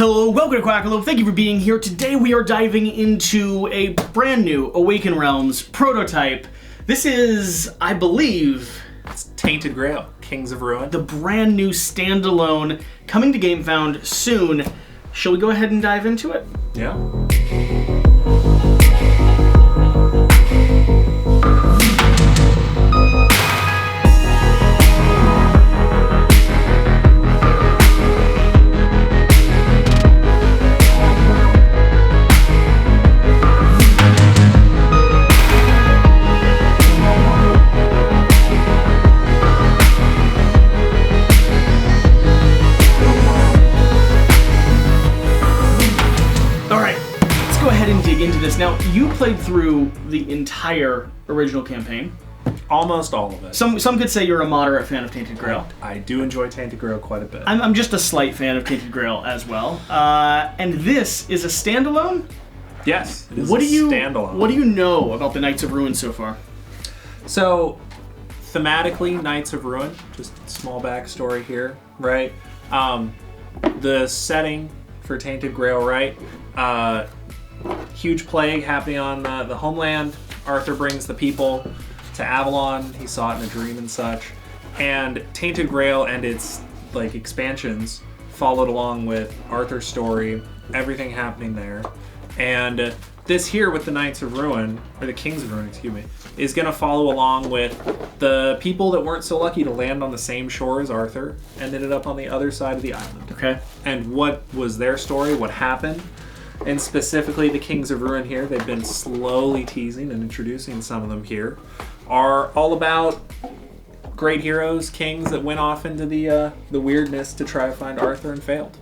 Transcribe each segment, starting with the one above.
Hello, welcome to Quackalope. Thank you for being here. Today we are diving into a brand new Awaken Realms prototype. This is, I believe, it's Tainted Grail, Kings of Ruin. The brand new standalone coming to GameFound soon. Shall we go ahead and dive into it? Yeah. Into this. Now, you played through the entire original campaign. Almost all of it. Some could say you're a moderate fan of Tainted Grail. I do enjoy Tainted Grail quite a bit. I'm just a slight fan of Tainted Grail as well. And this is a standalone? Yes, it is standalone. What do you know about the Knights of Ruin so far? So, thematically, Knights of Ruin, just small backstory here, right? The setting for Tainted Grail, right? Huge plague happening on the homeland. Arthur brings the people to Avalon. He saw it in a dream and such. And Tainted Grail and its expansions followed along with Arthur's story, everything happening there. And this here with the Knights of Ruin, or the Kings of Ruin, excuse me, is going to follow along with the people that weren't so lucky to land on the same shore as Arthur and ended up on the other side of the island. Okay. And what was their story, what happened. And specifically the Kings of Ruin here, they've been slowly teasing and introducing some of them here, are all about great heroes, kings that went off into the Wyrdness to try to find Arthur and failed.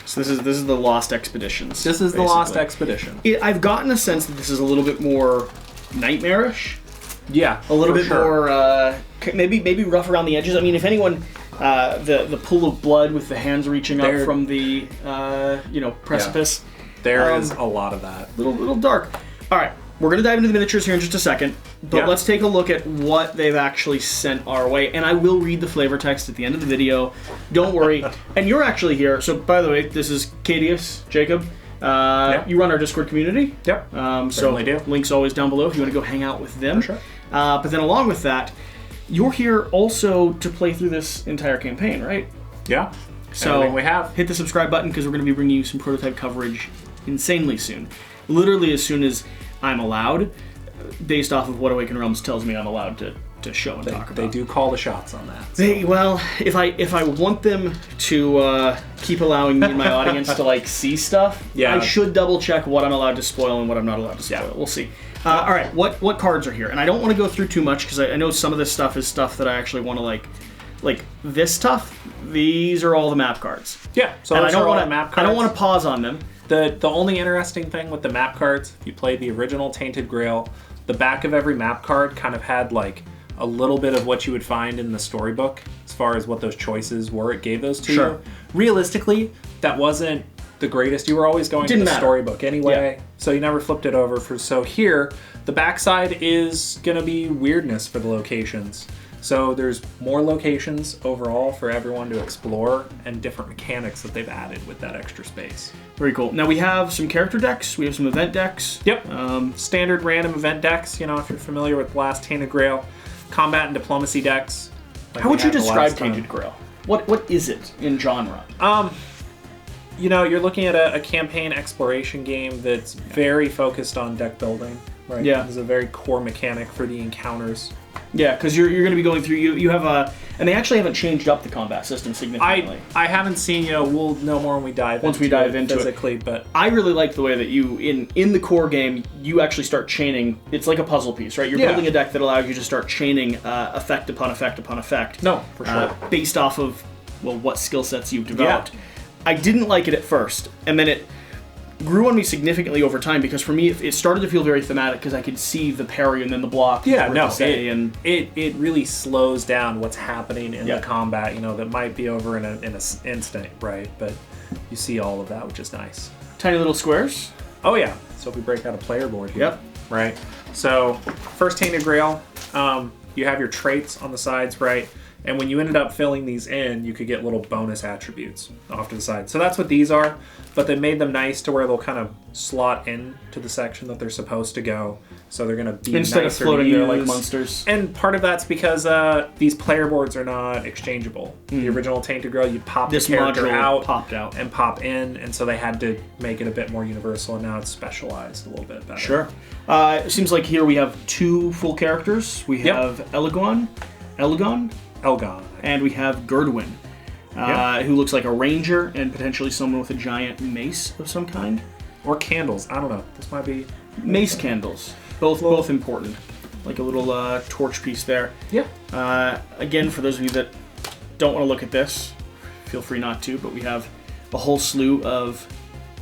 So this is the Lost Expeditions. This is basically the Lost Expedition. I've gotten a sense that this is a little bit more nightmarish. Yeah, a little bit more maybe rough around the edges. I mean, if anyone, the pool of blood with the hands reaching up from the precipice. Yeah. There is a lot of that. Little dark. All right, we're going to dive into the miniatures here in just a second, but let's take a look at what they've actually sent our way, and I will read the flavor text at the end of the video. Don't worry. And you're actually here. So, by the way, this is Cadius, Jacob. You run our Discord community. Yep. So do. Link's always down below if you want to go hang out with them. For sure. But then along with that, you're here also to play through this entire campaign, right? Yeah. So everything we have. Hit the subscribe button because we're going to be bringing you some prototype coverage insanely soon. Literally as soon as I'm allowed, based off of what Awaken Realms tells me I'm allowed to show and talk about. They do call the shots on that. So. Well, if I want them to keep allowing me and my audience to see stuff, I should double check what I'm allowed to spoil and what I'm not allowed to spoil. Yeah. We'll see. All right, what cards are here? And I don't want to go through too much because I know some of this stuff is stuff that I actually want to like this stuff. These are all the map cards. Yeah, so and I don't want map cards. I don't want to pause on them. The only interesting thing with the map cards, if you played the original Tainted Grail, the back of every map card kind of had a little bit of what you would find in the storybook as far as what those choices were. It gave those to you. Realistically, that wasn't the greatest. You were always going to the storybook anyway, so you never flipped it over. So here, the backside is going to be Wyrdness for the locations. So there's more locations overall for everyone to explore and different mechanics that they've added with that extra space. Very cool. Now we have some character decks. We have some event decks. Yep. Standard random event decks. If you're familiar with the last Tainted Grail, combat and diplomacy decks. How would you describe Tainted Grail? What is it in genre? You're looking at a campaign exploration game that's very focused on deck building. Right. Yeah. It's a very core mechanic for the encounters. Yeah, because you're going to be going through. You have and they actually haven't changed up the combat system significantly. I haven't seen. We'll know more when we dive. Once we dive into physically, but I really like the way that you in the core game you actually start chaining. It's like a puzzle piece, right? You're building a deck that allows you to start chaining effect upon effect upon effect. No, for sure. Based off of what skill sets you've developed. Yeah. I didn't like it at first, and then it grew on me significantly over time because for me it started to feel very thematic because I could see the parry and then the block. It really slows down what's happening in the combat. That might be over in an instant, right? But you see all of that, which is nice. Tiny little squares. Oh yeah. So if we break out a player board here, yep. Right. So first Tainted Grail, you have your traits on the sides, right? And when you ended up filling these in, you could get little bonus attributes off to the side. So that's what these are, but they made them nice to where they'll kind of slot in to the section that they're supposed to go. So they're going to be instead nicer of floating to there like use. monsters. And part of that's because these player boards are not exchangeable. The original Tainted Grail, you pop This the character module out, popped out and pop in, and so they had to make it a bit more universal, and now it's specialized a little bit better. Sure. It seems like here we have 2 full characters. We have Elgon, and we have Gerdwin, who looks like a ranger and potentially someone with a giant mace of some kind. Or candles. I don't know. This might be... Mace candles. Both important. Like a little torch piece there. Yeah. Again, for those of you that don't want to look at this, feel free not to, but we have a whole slew of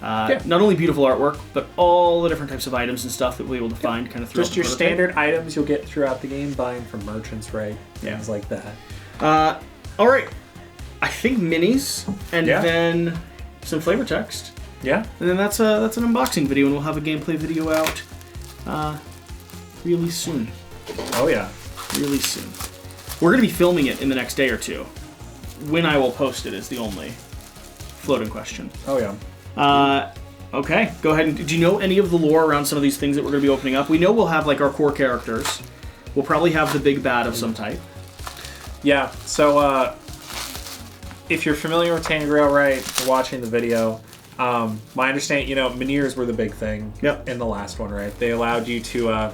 not only beautiful artwork, but all the different types of items and stuff that we'll be able to find kind of throughout Just your standard items you'll get throughout the game, buying from merchants, right? Things like that. All right. I think minis, and then some flavor text. Yeah. And then that's an unboxing video, and we'll have a gameplay video out really soon. Oh, yeah. Really soon. We're going to be filming it in the next day or two. When I will post it is the only floating question. Oh, yeah. Okay, go ahead. And do you know any of the lore around some of these things that we're going to be opening up? We know we'll have like our core characters. We'll probably have the big bad of some type. Yeah, so if you're familiar with Tainted Grail, right, you're watching the video, my understanding, Miniers were the big thing in the last one, right? They allowed you to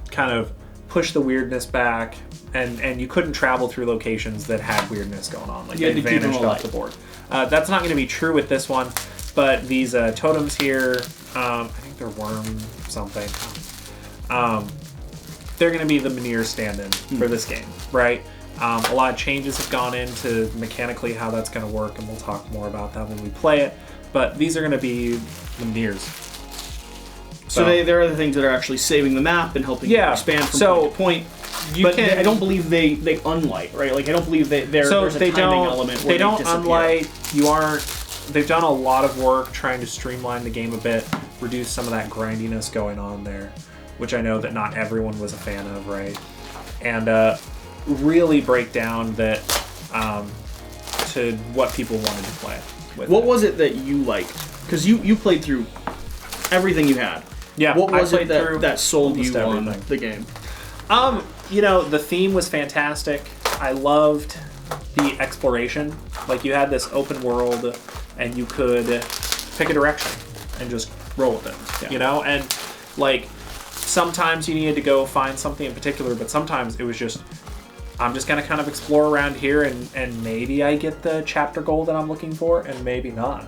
kind of push the weirdness back, and you couldn't travel through locations that had weirdness going on. Like, they vanished off the board. That's not going to be true with this one, but these totems here, I think they're worm something. They're going to be the Minier stand-in for this game, right? A lot of changes have gone into mechanically how that's going to work, and we'll talk more about that when we play it. But these are going to be the Miniers. So they're the things that are actually saving the map and helping you expand from point to point. I don't believe they unlight, right? Like, I don't believe there's a timing element where they don't disappear. Unlight. They've done a lot of work trying to streamline the game a bit, reduce some of that grindiness going on there, which I know that not everyone was a fan of, right? And really break down that to what people wanted to play with. What was it that you liked? Because you played through everything you had. Yeah, what was it that sold you on the game? The theme was fantastic. I loved the exploration. Like, you had this open world, and you could pick a direction and just roll with it. And like, sometimes you needed to go find something in particular, but sometimes it was just, I'm just going to kind of explore around here, and maybe I get the chapter goal that I'm looking for, and maybe not.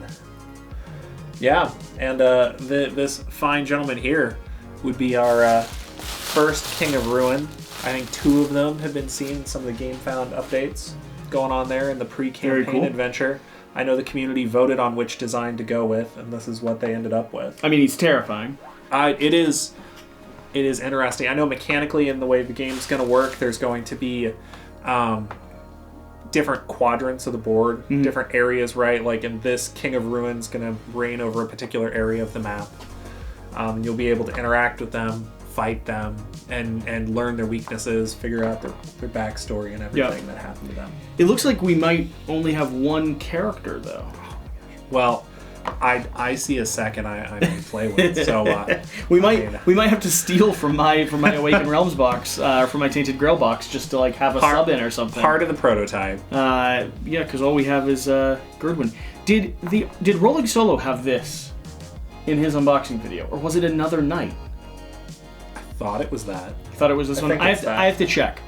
Yeah, and this fine gentleman here would be our first King of Ruin. I think 2 of them have been seen in some of the GameFound updates going on there in the pre-campaign adventure. I know the community voted on which design to go with, and this is what they ended up with. I mean, he's terrifying. It is interesting. I know mechanically in the way the game's going to work, there's going to be different quadrants of the board, different areas, right? Like, in this, King of Ruin's going to reign over a particular area of the map. You'll be able to interact with them, fight them, and learn their weaknesses, figure out their backstory and everything that happened to them. It looks like we might only have one character, though. Well, I see a second I may play with, so we might have to steal from my Awaken Realms box, from my Tainted Grail box, just to like have a sub in or something. Part of the prototype. Because all we have is Gerdwin. Did Rolling Solo have this in his unboxing video, or was it another night? I thought it was that. I thought it was this one. I have to check.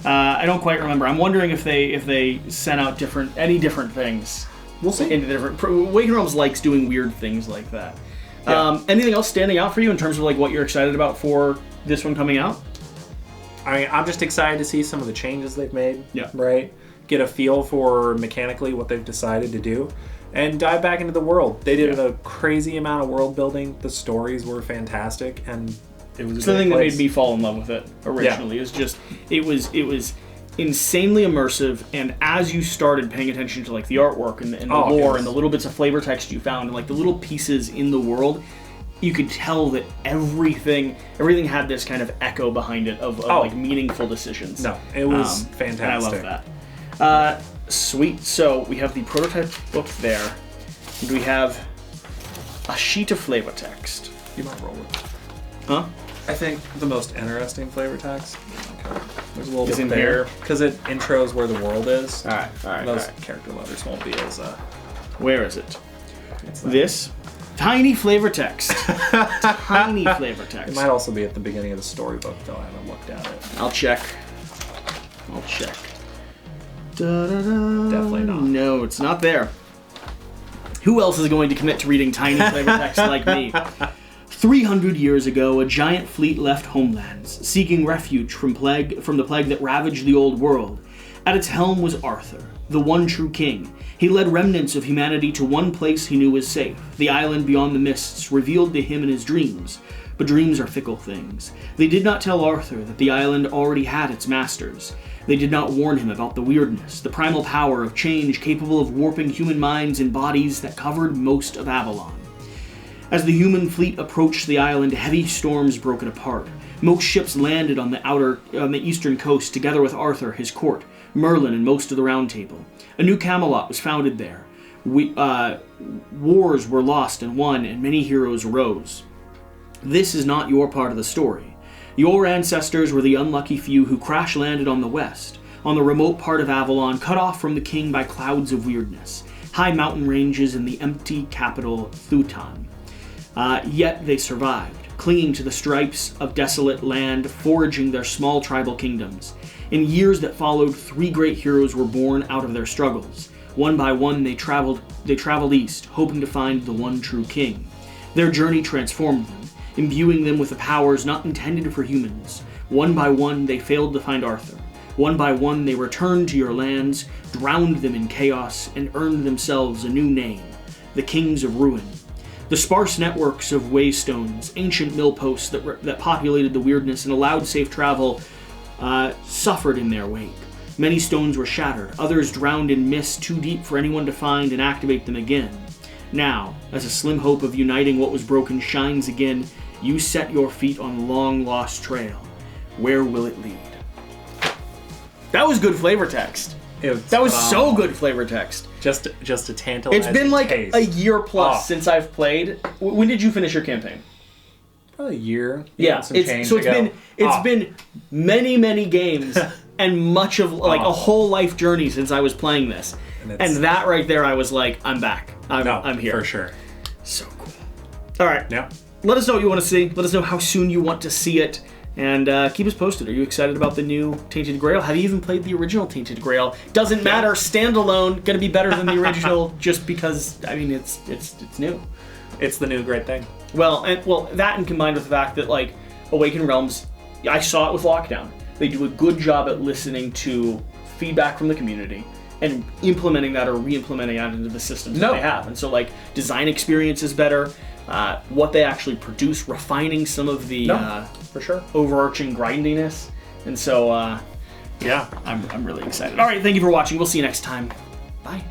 I don't quite remember. I'm wondering if they sent out any different things. We'll see. Into different. Awaken Realms likes doing weird things like that. Yeah. Anything else standing out for you in terms of like what you're excited about for this one coming out? I'm just excited to see some of the changes they've made. Yeah. Right. Get a feel for mechanically what they've decided to do, and dive back into the world. They did a crazy amount of world building. The stories were fantastic, and it was the thing that made me fall in love with it originally. It was just it was insanely immersive, and as you started paying attention to like the artwork and the lore and the little bits of flavor text you found and like the little pieces in the world, you could tell that everything had this kind of echo behind it of like meaningful decisions. No, it was fantastic. And I love that. Sweet. So we have the prototype book there. And we have a sheet of flavor text. You might roll it. Huh? I think the most interesting flavor text. Okay. There's a little Is bit in there here? Because it intros where the world is. All right. Those character letters won't be as. Where is it? This tiny flavor text. Tiny flavor text. It might also be at the beginning of the storybook, though. I haven't looked at it. I'll check. Definitely not. No, it's not there. Who else is going to commit to reading tiny flavor text like me? 300 years ago, a giant fleet left homelands, seeking refuge from the plague that ravaged the old world. At its helm was Arthur, the one true king. He led remnants of humanity to one place he knew was safe, the island beyond the mists, revealed to him in his dreams. But dreams are fickle things. They did not tell Arthur that the island already had its masters. They did not warn him about the Wyrdness, the primal power of change capable of warping human minds and bodies that covered most of Avalon. As the human fleet approached the island, heavy storms broke it apart. Most ships landed on the eastern coast, together with Arthur, his court, Merlin, and most of the Round Table. A new Camelot was founded there. Wars were lost and won, and many heroes arose. This is not your part of the story. Your ancestors were the unlucky few who crash-landed on the west, on the remote part of Avalon, cut off from the king by clouds of Wyrdness, high mountain ranges in the empty capital, Thutan. Yet they survived, clinging to the stripes of desolate land, foraging their small tribal kingdoms. In years that followed, 3 great heroes were born out of their struggles. One by one, they traveled east, hoping to find the one true king. Their journey transformed them, imbuing them with the powers not intended for humans. One by one, they failed to find Arthur. One by one, they returned to your lands, drowned them in chaos, and earned themselves a new name, the Kings of Ruin. The sparse networks of waystones, ancient millposts that populated the Wyrdness and allowed safe travel, suffered in their wake. Many stones were shattered, others drowned in mist too deep for anyone to find and activate them again. Now, as a slim hope of uniting what was broken shines again, you set your feet on the long-lost trail. Where will it lead? That was good flavor text. That was so good flavor text. Just a tantalizing It's been like taste. a year plus since I've played. When did you finish your campaign? Probably a year. Yeah, It's been many games and much of like a whole life journey since I was playing this. And that right there, I was like, I'm back. I'm here. For sure. So cool. All right. Yeah. Let us know what you want to see. Let us know how soon you want to see it. And keep us posted. Are you excited about the new Tainted Grail? Have you even played the original Tainted Grail? Doesn't matter. Standalone. Going to be better than the original just because, I mean, it's new. It's the new great thing. Well, that and combined with the fact that, like, Awaken Realms, I saw it with Lockdown. They do a good job at listening to feedback from the community and implementing that or re-implementing that into the systems that they have. And so, like, design experience is better. What they actually produce, refining some of the for sure overarching grindiness. And so, yeah, I'm really excited. All right, thank you for watching. We'll see you next time. Bye.